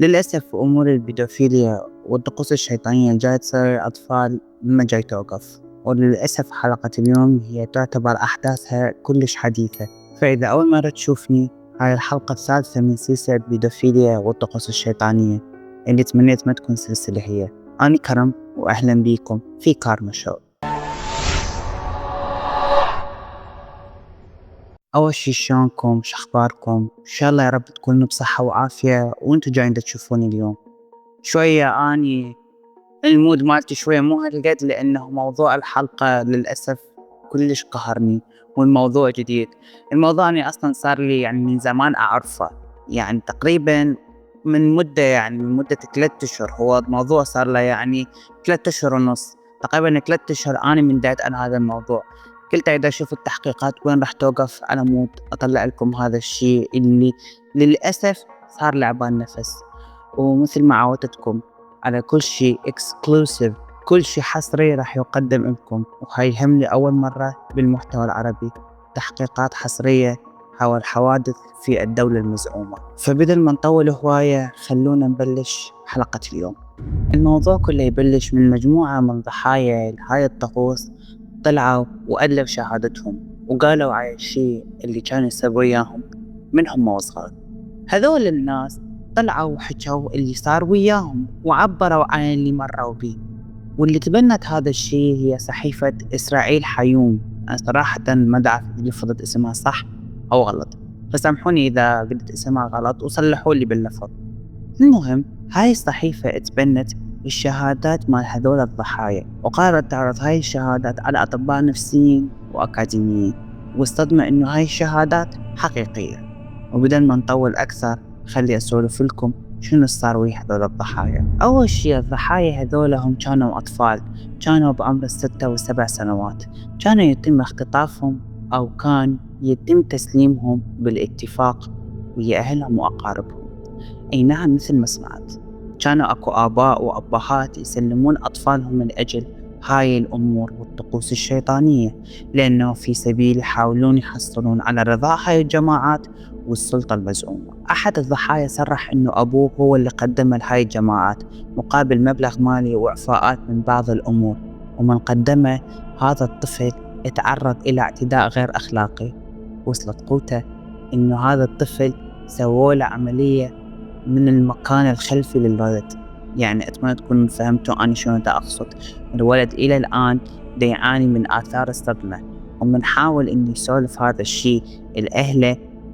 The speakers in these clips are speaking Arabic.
للأسف أمور البيدوفيليا والطقوس الشيطانية جاي تصير أطفال ما جاي توقف، وللأسف حلقة اليوم هي تعتبر أحداثها كلش حديثة. فإذا أول مرة تشوفني، هاي الحلقة الثالثة من سلسلة بيدوفيليا والطقوس الشيطانية اللي تمنيت ما تكون سلسلة هي. أنا كرم وأهلا بيكم في كارما شو. أول شي شلونكم؟ شخباركم؟ إن شاء الله يا رب تكونوا بصحة وعافية وانتو جايين تشوفوني اليوم. شوية أني المود مالتي شوية مو هالقد، لأنه موضوع الحلقة للأسف كلش قهرني، والموضوع جديد. الموضوع أني أصلا صار لي من زمان أعرفه، تقريبا من مدة 3 أشهر. هو الموضوع صار له 3 أشهر ونص، تقريبا 3 أشهر أنا من بداية هذا الموضوع. قلت إذا أشوف التحقيقات وين راح توقف على مود أطلع لكم هذا الشيء اللي للأسف صار لعبان نفس. ومثل ما عودتكم على كل شيء اكسكلوسيف، كل شيء حصري راح يقدم لكم، وهي هم لي أول مرة بالمحتوى العربي تحقيقات حصرية حول الحوادث في الدولة المزعومة. فبدل ما نطول هواية، خلونا نبلش حلقة اليوم. الموضوع كله يبلش من مجموعة من ضحايا هاي الطقوس طلعوا وأدلوا شهادتهم وقالوا على الشيء اللي كانوا يسووا وياهم من هم وصغار. هذول الناس طلعوا وحكوا اللي صار وياهم وعبروا عن اللي مروا به، واللي تبنت هذا الشيء هي صحيفة إسرائيل حيوم. أنا صراحة ما أعرف إذا لفظت اسمها صح أو غلط، فسامحوني إذا قلت اسمها غلط وصلحوا لي باللفظ. المهم، هاي الصحيفة تبنت الشهادات مال هذول الضحايا، وقررت تعرض هاي الشهادات على أطباء نفسيين وأكاديميين، والصدمة إنه هاي الشهادات حقيقية. وبدل ما نطول أكثر، خلي أسولف لكم شنو صار ويا هذول الضحايا. أول شيء، الضحايا هذول هم كانوا أطفال، كانوا بعمر 6 و7 سنوات. كانوا يتم اختطافهم أو كان يتم تسليمهم بالاتفاق ويا أهلهم وأقاربهم. أي نعم، مثل ما سمعت، كانوا أكو آباء وأبهات يسلمون أطفالهم من أجل هاي الأمور والطقوس الشيطانية، لأنه في سبيل يحاولون يحصلون على رضا هاي الجماعات والسلطة المزعومة. أحد الضحايا صرح إنه أبوه هو اللي قدم لهاي الجماعات مقابل مبلغ مالي وإعفاءات من بعض الأمور، ومن قدمه هذا الطفل اتعرض إلى اعتداء غير أخلاقي. وصلت قوته إنه هذا الطفل سووا له عملية من المكان الخلفي للولد. أتمنى تكونوا فهمتوا أنا شنو دا أقصد. الولد إلى الآن دا يعاني من آثار الصدمة، ومنحاول إنه يسولف هذا الشيء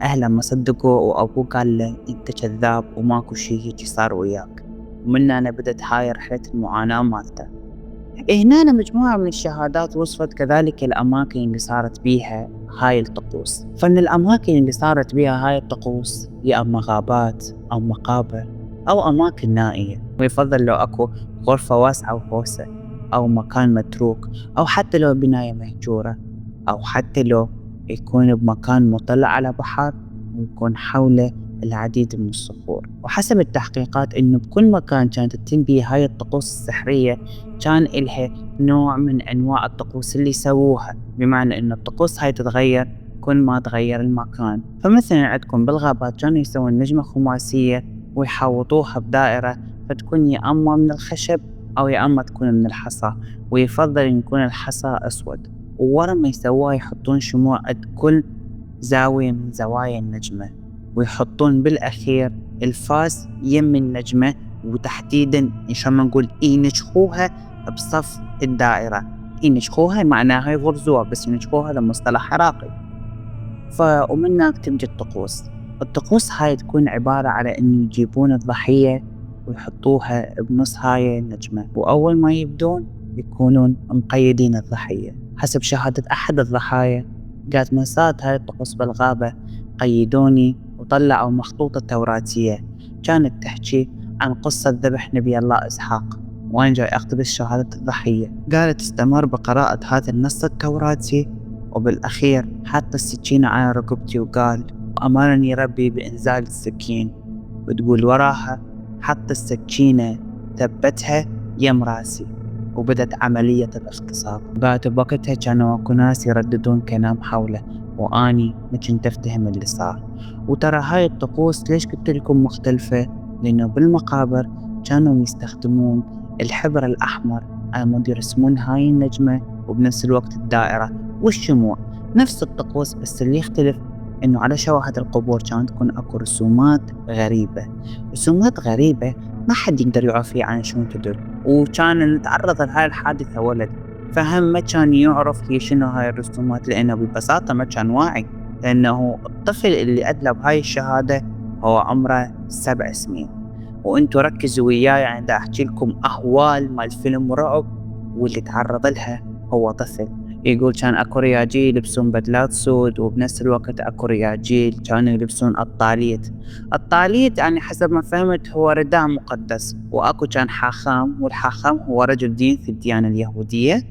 أهله ما صدقوا، وأبوه قال له أنت كذاب وماكو شيء هيك صار وياك. ومن هنا بدت هاي رحلة المعاناة مالته. هنا مجموعة من الشهادات وصفت كذلك الأماكن اللي صارت بيها هاي الطقوس. فمن الأماكن اللي صارت بيها هاي الطقوس يا أما غابات أو مقابر أو أماكن نائية، ويفضل لو أكو غرفة واسعة وفوسة أو مكان متروك، أو حتى لو بناية مهجورة، أو حتى لو يكون بمكان مطلع على بحر ويكون حوله العديد من الصخور. وحسب التحقيقات إنه بكل مكان كانت تتم بيه هاي الطقوس السحرية كان إلها نوع من أنواع الطقوس اللي يسووها، بمعنى إن الطقوس هاي تتغير كل ما تغير المكان. فمثلا عندكم بالغابات كانوا يسوون نجمة خماسية ويحوطوها بدائرة، فتكون يا أما من الخشب أو يا أما تكون من الحصى، ويفضل أن يكون الحصى أسود. وورا ما يسووها يحطون شموع عند كل زاوية من زوايا النجمة، ويحطون بالأخير الفاس يم النجمة، وتحديدا إن ما نقول ينشخوها بصف الدائرة. ينشخوها معناها يغرزوها، بس ينشخوها هذا مصطلح عراقي. ومنها تمجي الطقوس هاي تكون عبارة على أن يجيبون الضحية ويحطوها بنص هاي النجمة، وأول ما يبدون يكونون مقيدين الضحية. حسب شهادة أحد الضحايا، قالت من صارت هاي الطقوس بالغابة قيدوني وطلعوا مخطوطة توراتية كانت تحكي عن قصة ذبح نبي الله إسحاق، وأنا جاي أقتبس شهادة الضحية. قالت استمر بقراءة هذا النص التوراتي، وبالأخير حط السكينة على رقبتي وقال أمرني ربي بإنزال السكين. وتقول وراها حط السكينة ثبتها يم راسي، وبدت عملية الاغتصاب. قالت بوقتها كانوا اكو ناس يرددون كلام حوله، واني ما كنت افتهم اللي صار. وترى هاي الطقوس ليش قلت لكم مختلفة؟ لأنه بالمقابر كانوا يستخدمون الحبر الأحمر على مود يرسمون هاي النجمة، وبنفس الوقت الدائرة والشموع نفس الطقوس. بس اللي يختلف إنه على شواهد القبور كانت تكون أكو رسومات غريبة، رسومات غريبة ما حد يقدر يعرف عن شنو تدل. وكان نتعرض لهاي الحادثة ولد، فهم ما كان يعرف هي شنو هاي الرسومات، لأنه ببساطة ما كان واعي. لأنه الطفل اللي أدلى بهاي الشهادة هو عمره 7 سنين. وانتو ركزوا وياي، يعني دا أحكي لكم أهوال مال فيلم رعب، واللي تعرض لها هو طفل. يقول كان أكو رياجيل يلبسون بدلات سود، وبنفس الوقت أكو رياجيل كانوا يلبسون الطاليت. الطاليت يعني حسب ما فهمت هو رداء مقدس. وأكو كان حاخام، والحاخام هو رجل دين في الديانة اليهودية،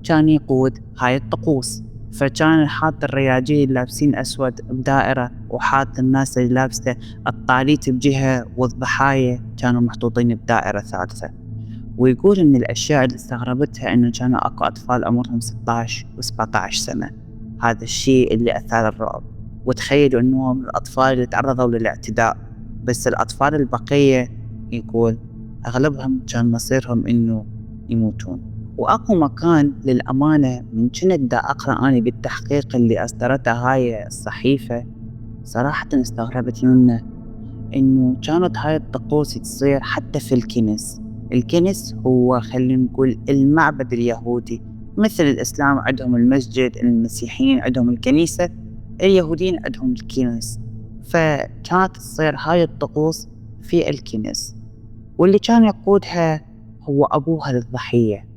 كان يقود هاي الطقوس. فكان حاط الرياجيل لابسين أسود بدائرة، وحاط الناس اللي لابسة الطاليت بجهة، والضحايا كانوا محطوطين بدائرة ثالثة. ويقول إن الأشياء اللي استغربتها إنه كانوا أكو أطفال عمرهم 16 و17 سنة. هذا الشيء اللي أثار الرعب. وتخيلوا إنه من الأطفال اللي تعرضوا للاعتداء، بس الأطفال البقية يقول أغلبهم كان مصيرهم إنه يموتون. وأكو مكان للأمانة من كنت دا أقرأ أنا بالتحقيق اللي أصدرتها هاي الصحيفة، صراحة استغربت منه، إنه كانت هاي الطقوس تصير حتى في الكنس. الكنس هو خلينا نقول المعبد اليهودي، مثل الإسلام عندهم المسجد، المسيحيين عندهم الكنيسة، اليهوديين عندهم الكنس. فكانت تصير هاي الطقوس في الكنس، واللي كان يقودها هو أبوها للضحية.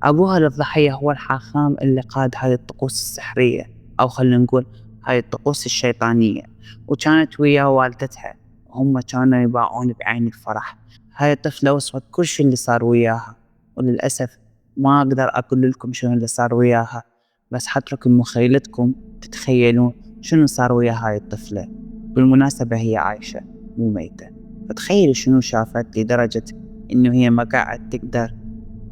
أبوها للضحية هو الحاخام اللي قاد هاي الطقوس السحرية، أو خلينا نقول هاي الطقوس الشيطانية. وكانت ويا والدتها، هم كانوا يباعون بعين الفرح. هاي الطفلة وصفت كل شيء اللي صار وياها، وللأسف ما أقدر أقول لكم شنو اللي صار وياها، بس حتركم مخيلتكم تتخيلون شنو صار ويا هاي الطفلة. بالمناسبة هي عايشة مو ميتة، فتخيلوا شنو شافت لدرجة إنه هي ما قاعد تقدر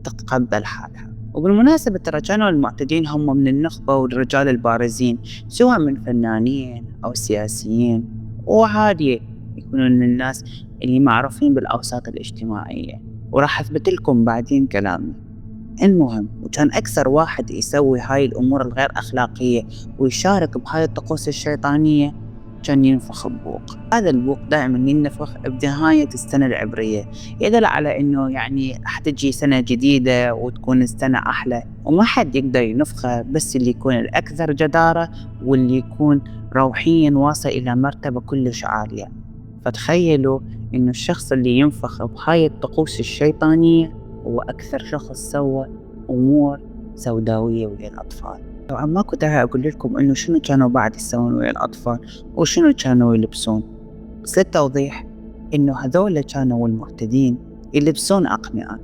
تتقبل حالها. وبالمناسبة ترى كانوا المعتدين هم من النخبة والرجال البارزين، سواء من فنانين أو سياسيين، وعادي يكونون من الناس اللي معروفين بالأوساط الاجتماعية. وراح أثبت لكم بعدين كلامي. المهم، وكان أكثر واحد يسوي هاي الأمور الغير أخلاقية ويشارك بهاي الطقوس الشيطانية كان ينفخ ببوق. هذا البوق دائما ينفخ بنهاية السنة العبرية، يدل على إنه يعني حتجي سنة جديدة وتكون السنة أحلى. وما حد يقدر ينفخه بس اللي يكون الأكثر جدارة، واللي يكون روحيا واصل إلى مرتبة كلش عالية. فتخيلوا إنه الشخص اللي ينفخ بهاي الطقوس الشيطانية هو أكثر شخص سوى أمور سوداوية ويا الأطفال. طبعا ما كنت أقول لكم إنه شنو كانوا بعد يسوون ويا الأطفال وشنو كانوا يلبسون، بس للتوضيح إنه هذول كانوا المعتدين يلبسون أقنعة،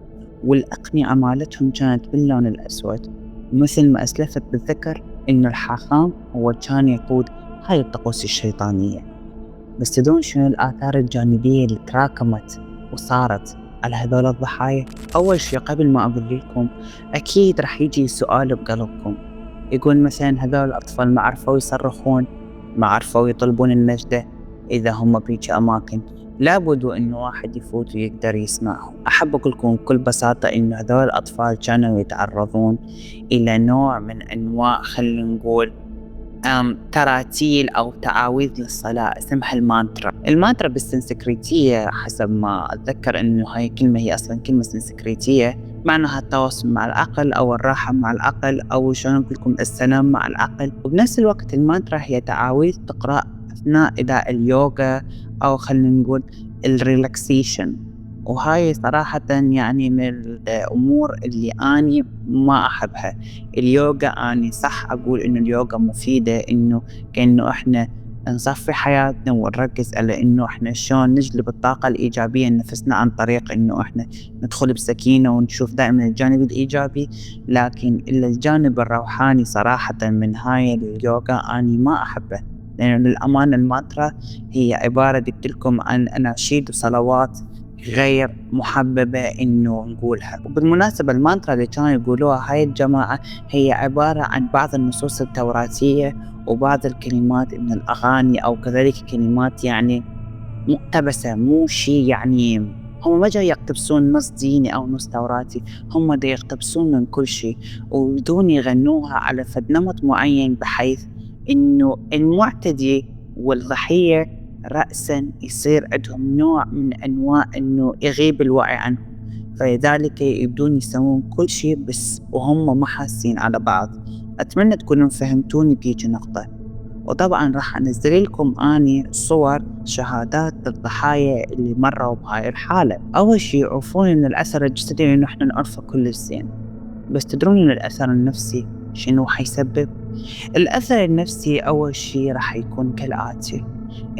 والأقنعة مالتهم كانت باللون الأسود. مثل ما أسلفت بالذكر إنه الحاخام هو كان يقود هاي الطقوس الشيطانية. بس تدرون شنو الآثار الجانبية اللي تراكمت وصارت على هذول الضحايا؟ أول شيء قبل ما أقول لكم، أكيد رح يجي سؤال بقلبكم، يقول مثلا هذول الأطفال ما عرفوا يصرخون، ما عرفوا يطلبون النجدة إذا هم بيجي أماكن لابد إنه واحد يفوت ويقدر يسمعهم. أحب أقول لكم بكل بساطة إنه هذول الأطفال كانوا يتعرضون إلى نوع من أنواع خلينا نقول تراتيل أو تعاويذ للصلاة اسمها المانترا. المانترا بالسنسكريتية حسب ما أتذكر إنه هاي كلمة هي أصلا كلمة سنسكريتية، معناها التواصل مع العقل أو الراحة مع العقل، أو شلون أقول لكم السلام مع العقل. وبنفس الوقت المانترا هي تعاويذ تقرأ أثناء أداء اليوغا، أو خلينا نقول الريلاكسيشن. وهاي صراحة يعني من الأمور اللي أني ما أحبها. اليوغا أني صح أقول إنه اليوغا مفيدة، إنه كأنه إحنا نصفي حياتنا ونركز على إنه إحنا شلون نجلب الطاقة الإيجابية لنفسنا عن طريق إنه إحنا ندخل بسكينة ونشوف دائما الجانب الإيجابي. لكن إلا الجانب الروحاني صراحة من هاي اليوغا أني ما أحبه، لأنه للأمانة المانترا هي عبارة قلت لكم عن أناشيد وصلوات غير محببة إنه نقولها. وبالمناسبة المانترا اللي كانوا يقولوها هاي الجماعة هي عبارة عن بعض النصوص التوراتية وبعض الكلمات من الأغاني، أو كذلك كلمات يعني مقتبسة، مو شي يعني هم ما جاي يقتبسون نص ديني أو نص توراتي، هم دا يقتبسون من كل شي وبدون يغنوها على فد نمط معين، بحيث إنه المعتدي والضحية رأسا يصير عندهم نوع من أنواع إنه يغيب الوعي عنهم، فلذلك يبدون يسوون كل شي بس وهم ما حاسين على بعض. أتمنى تكونوا فهمتوني بيجي نقطة. وطبعا راح أنزل لكم أني صور شهادات الضحايا اللي مروا بهاي الحالة. أول شي يعرفون إن الأثر الجسدي إنه إحنا نعرفه كل زين، بس تدرون إن الأثر النفسي شنو حيسبب؟ الأثر النفسي أول شي راح يكون كالآتي: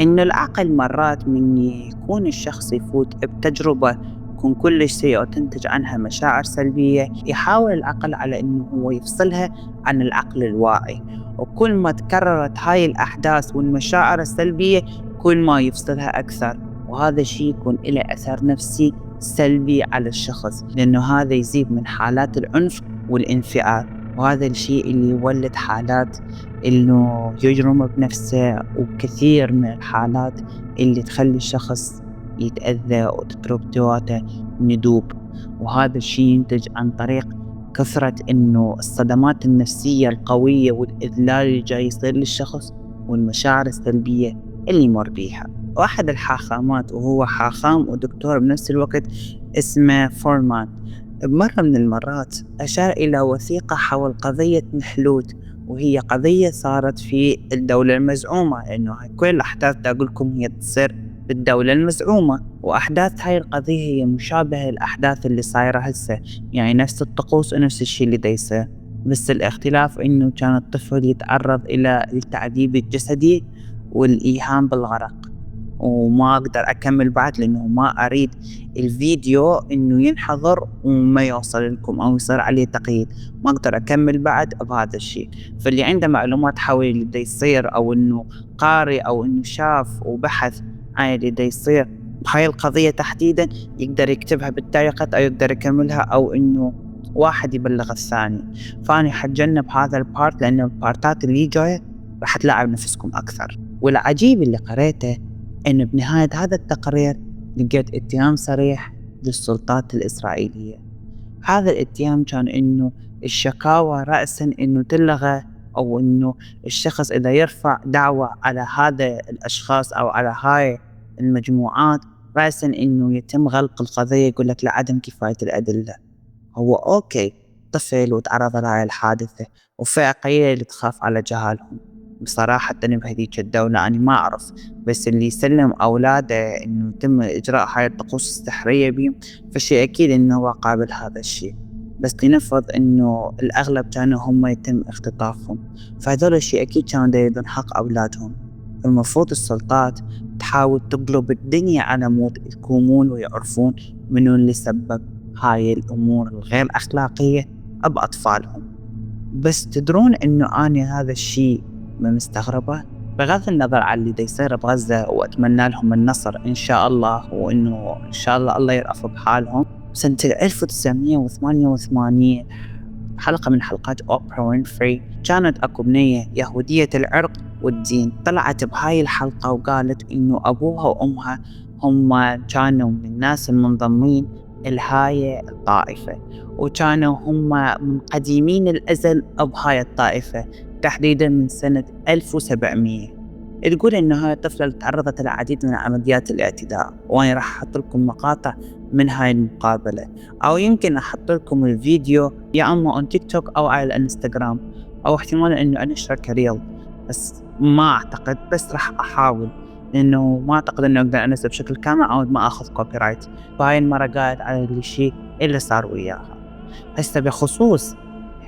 إن العقل مرات من يكون الشخص يفوت بتجربة يكون كلش سيئة وتنتج عنها مشاعر سلبية، يحاول العقل على إنه هو يفصلها عن العقل الواعي، وكل ما تكررت هاي الأحداث والمشاعر السلبية كل ما يفصلها أكثر، وهذا الشيء يكون له أثر نفسي سلبي على الشخص، لأنه هذا يزيد من حالات العنف والانفعال، وهذا الشيء اللي يولد حالات إنه يجرم بنفسه، وكثير من الحالات اللي تخلي الشخص يتأذى وتضرب جواته ندوب. وهذا الشيء ينتج عن طريق كثرة إنه الصدمات النفسية القوية والإذلال اللي جاي يصير للشخص والمشاعر السلبية اللي يمر بيها. واحد الحاخامات، وهو حاخام ودكتور بنفس الوقت، اسمه فورمان، بمرة من المرات أشار إلى وثيقة حول قضية محلود، وهي قضية صارت في الدولة المزعومة، إنه كل الأحداث أقول لكم هي تصير بالدولة المزعومة، وأحداث هاي القضية هي مشابهة للأحداث اللي صايرة هسه، يعني نفس الطقوس ونفس الشيء اللي دايسه، بس الاختلاف إنه كان الطفل يتعرض إلى التعذيب الجسدي والإيهام بالغرق. وما أقدر أكمل بعد لأنه ما أريد الفيديو إنه ينحضر وما يوصل لكم أو يصير عليه تقييد، ما أقدر أكمل بعد بهذا الشيء. فاللي عنده معلومات حول اللي دا يصير، أو إنه قارئ، أو إنه شاف وبحث عن اللي دا يصير بهاي القضية تحديدا، يقدر يكتبها بالتعليقات أو يقدر يكملها، أو إنه واحد يبلغ الثاني. فأنا حتجنب هذا البارت لأن البارتات اللي جاية راح تلعب نفسكم أكثر. والعجيب اللي قريته إنه بنهاية هذا التقرير لقيت اتهام صريح للسلطات الإسرائيلية. هذا الاتهام كان إنه الشكاوى رأسا إنه تلغى، أو إنه الشخص إذا يرفع دعوة على هذا الأشخاص أو على هاي المجموعات رأسا إنه يتم غلق القضية، يقول لك لعدم كفاية الأدلة. هو أوكي، طفل وتعرض لهاي الحادثة وفئة قليلة اللي تخاف على جهالهم. بصراحة أنا بهذيك الدولة أنا ما أعرف، بس اللي يسلم أولاده إنه يتم إجراء هاي الطقوس السحرية بهم، فشي أكيد إنه هو قابل هذا الشيء. بس لنفرض إنه الأغلب كانوا هم يتم اختطافهم، فهذول الشيء أكيد كانوا يريدون حق أولادهم. المفروض السلطات تحاول تقلب الدنيا على مود يقومون ويعرفون منو اللي سبب هاي الأمور الغير أخلاقية بأطفالهم. بس تدرون إنه أنا هذا الشيء ما مستغربة، بغض النظر عن اللي دا يصير بغزة، وأتمنى لهم النصر إن شاء الله، وإنه إن شاء الله يرأفوا بحالهم. سنة 1988 حلقة من حلقات أوبرا وينفري كانت أكو بنية يهودية العرق والدين طلعت بهاي الحلقة وقالت إنه أبوها وأمها هم كانوا من الناس المنضمين لهاي الطائفة، وكانوا هم من قديمين الأزل بهاي الطائفة، تحديدا من سنة 1700. تقول إنه هاي الطفلة تعرضت للعديد من عمليات الاعتداء، وأنا راح أحط لكم مقاطع من هاي المقابلة، أو يمكن أحط لكم الفيديو يا أما on تيك توك أو على الانستغرام، أو احتمال إنه أنشر كريل، بس ما أعتقد، بس راح أحاول، لأنه ما أعتقد إنه أقدر أنزل بشكل كامل أو ما أخذ كوبي رايت. فهاي المرة قاعد على الشيء اللي صار وياها. هسه بخصوص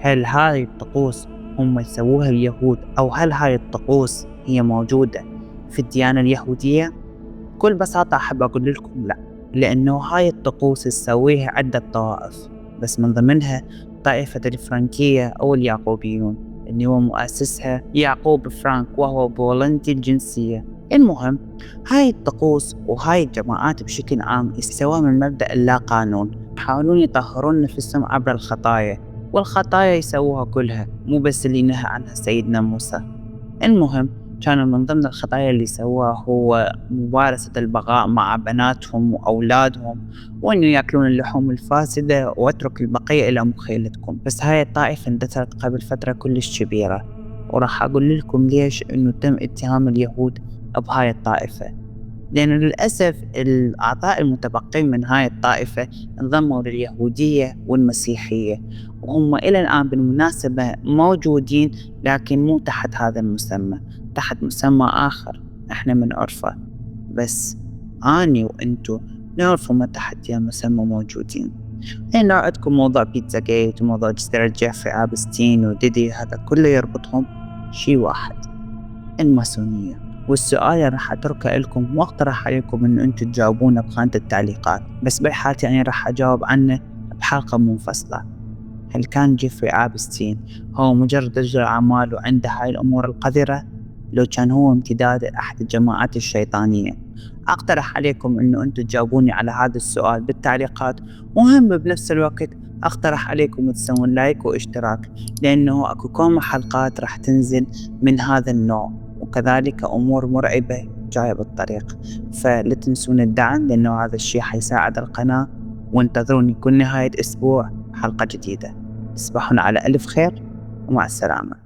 هل هاي الطقوس هم يسووها اليهود، أو هل هاي الطقوس هي موجودة في الديانة اليهودية؟ بكل بساطة أحب أقول لكم لا، لأنه هاي الطقوس تسويها عدة طوائف، بس من ضمنها طائفة الفرنكية أو اليعقوبيون اللي هو مؤسسها يعقوب فرانك، وهو بولندي الجنسية. المهم هاي الطقوس وهاي الجماعات بشكل عام يسووها من مبدأ اللا قانون، يحاولون يطهرون نفسهم عبر الخطايا، والخطايا يسووها كلها، مو بس اللي نهى عنها سيدنا موسى. المهم كانوا من ضمن الخطايا اللي سووها هو ممارسة البغاء مع بناتهم وأولادهم، وإنه يأكلون اللحوم الفاسدة، واترك البقية إلى مخيلتكم. بس هاي الطائفة اندثرت قبل فترة كلش كبيرة، وراح أقول لكم ليش إنه تم اتهام اليهود بهاي الطائفة. لأن للأسف الأعضاء المتبقين من هاي الطائفة انضموا لليهودية والمسيحية، وهم إلى الآن بالمناسبة موجودين، لكن مو تحت هذا المسمى، تحت مسمى آخر إحنا من عرفه. بس أني وإنتو نعرفوا ما تحت يا مسمى موجودين. هنا عندكم موضوع بيتزا جيت وموضوع جزيرة جيفري أبستين وديدي، هذا كله يربطهم شي واحد: الماسونية. والسؤال اللي راح أتركه لكم واقترح عليكم إنه أنتم تجاوبونه بخانة التعليقات، بس بحالتي أنا راح أجاوب عنه بحلقة منفصلة. هل كان جيفري أبستين هو مجرد رجل أعمال وعنده هاي الأمور القذرة، لو كان هو امتداد أحد الجماعات الشيطانية؟ أقترح عليكم إنه أنتم تجاوبوني على هذا السؤال بالتعليقات، وهم بنفس الوقت أقترح عليكم تسوون لايك واشتراك، لأنه أكو كم حلقات راح تنزل من هذا النوع، وكذلك أمور مرعبة جاية بالطريق. فلا تنسون الدعم، لأنه هذا الشيء حيساعد القناة. وانتظروني كل نهاية أسبوع حلقة جديدة. تصبحون على ألف خير، ومع السلامة.